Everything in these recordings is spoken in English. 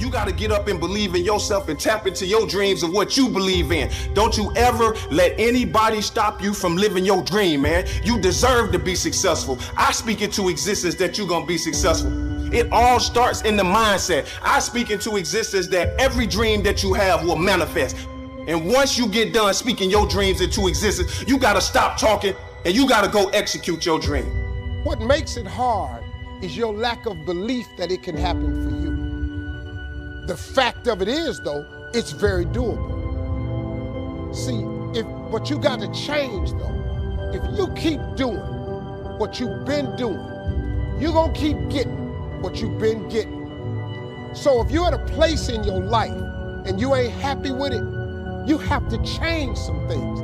You got to get up and believe in yourself and tap into your dreams of what you believe in. Don't you ever let anybody stop you from living your dream, man. You deserve to be successful. I speak into existence that you're going to be successful. It all starts in the mindset. I speak into existence that every dream that you have will manifest. And once you get done speaking your dreams into existence, you got to stop talking and you got to go execute your dream. What makes it hard is your lack of belief that it can happen for you. The fact of it is, though, it's very doable. See, but you got to change, though. If you keep doing what you've been doing, you're going to keep getting what you've been getting. So if you're at a place in your life and you ain't happy with it, you have to change some things.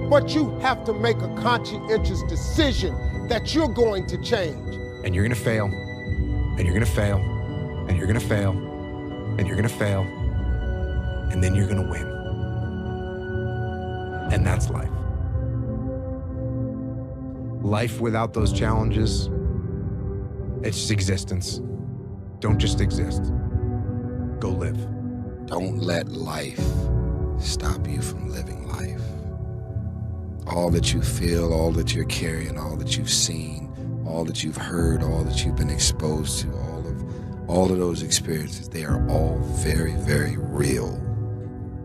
But you have to make a conscientious decision that you're going to change. And you're gonna fail, and you're gonna fail, and you're gonna fail, and you're gonna fail, and then you're gonna win. And that's life. Life without those challenges, it's just existence. Don't just exist. Go live. Don't let life stop you from living life. All that you feel, all that you're carrying, all that you've seen, all that you've heard, all that you've been exposed to, all of those experiences, they are all very, very real.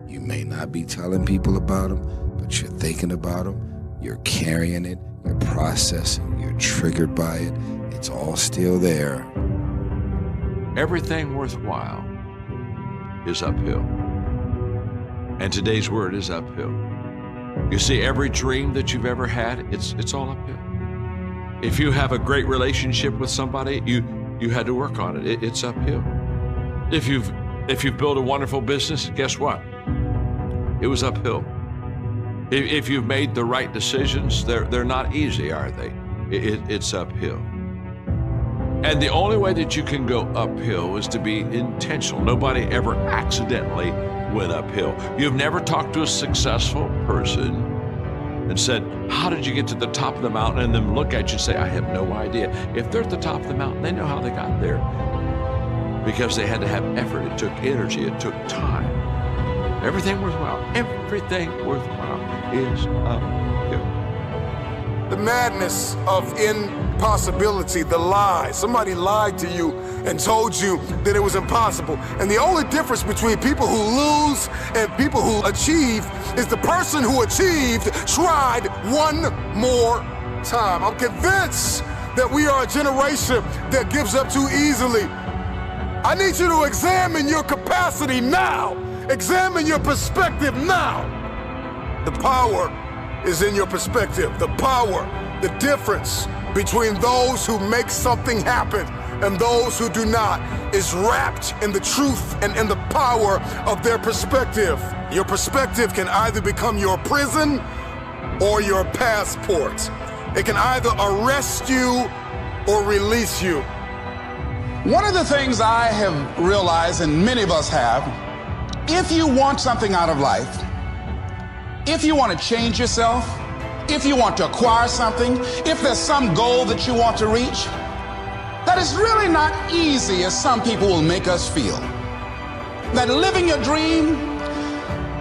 You may not be telling people about them, but you're thinking about them, you're carrying it, you're processing, you're triggered by it. It's all still there. Everything worthwhile is uphill. And today's word is uphill. You see, every dream that you've ever had, it's all uphill. If you have a great relationship with somebody, you had to work on it. It's uphill. If you've built a wonderful business, guess what? It was uphill. If you've made the right decisions, they're not easy, are they? It's uphill. And the only way that you can go uphill is to be intentional. Nobody ever accidentally went uphill. You've never talked to a successful person and said, how did you get to the top of the mountain? And then look at you and say, I have no idea. If they're at the top of the mountain, they know how they got there. Because they had to have effort. It took energy. It took time. Everything worthwhile is uphill. The madness of impossibility, the lie. Somebody lied to you and told you that it was impossible. And the only difference between people who lose and people who achieve is the person who achieved tried one more time. I'm convinced that we are a generation that gives up too easily. I need you to examine your capacity now. Examine your perspective now. The power is in your perspective. The power, the difference between those who make something happen and those who do not is wrapped in the truth and in the power of their perspective. Your perspective can either become your prison or your passport. It can either arrest you or release you. One of the things I have realized, and many of us have, if you want something out of life, if you want to change yourself, if you want to acquire something, if there's some goal that you want to reach, that is really not easy as some people will make us feel. That living your dream,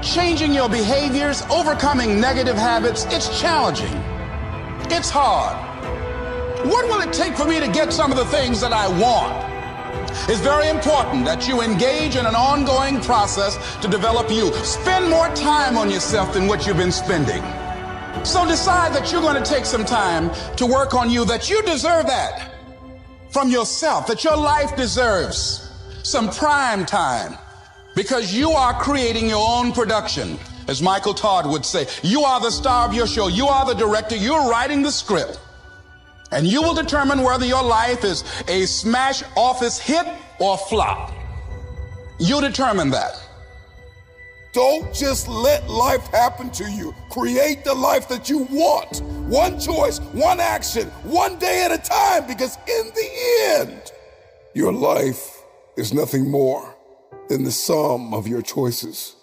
changing your behaviors, overcoming negative habits, it's challenging. It's hard. What will it take for me to get some of the things that I want? It's very important that you engage in an ongoing process to develop you. Spend more time on yourself than what you've been spending. So decide that you're going to take some time to work on you, that you deserve that from yourself, that your life deserves some prime time, because you are creating your own production. As Michael Todd would say, you are the star of your show. You are the director. You're writing the script. And you will determine whether your life is a smash office hit or flop. You determine that. Don't just let life happen to you. Create the life that you want. One choice, one action, one day at a time, because in the end, your life is nothing more than the sum of your choices.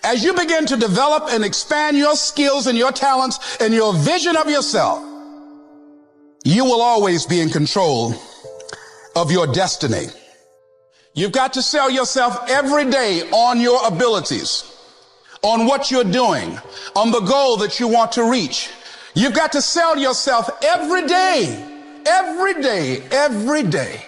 As you begin to develop and expand your skills and your talents and your vision of yourself, you will always be in control of your destiny. You've got to sell yourself every day on your abilities, on what you're doing, on the goal that you want to reach. You've got to sell yourself every day, every day, every day.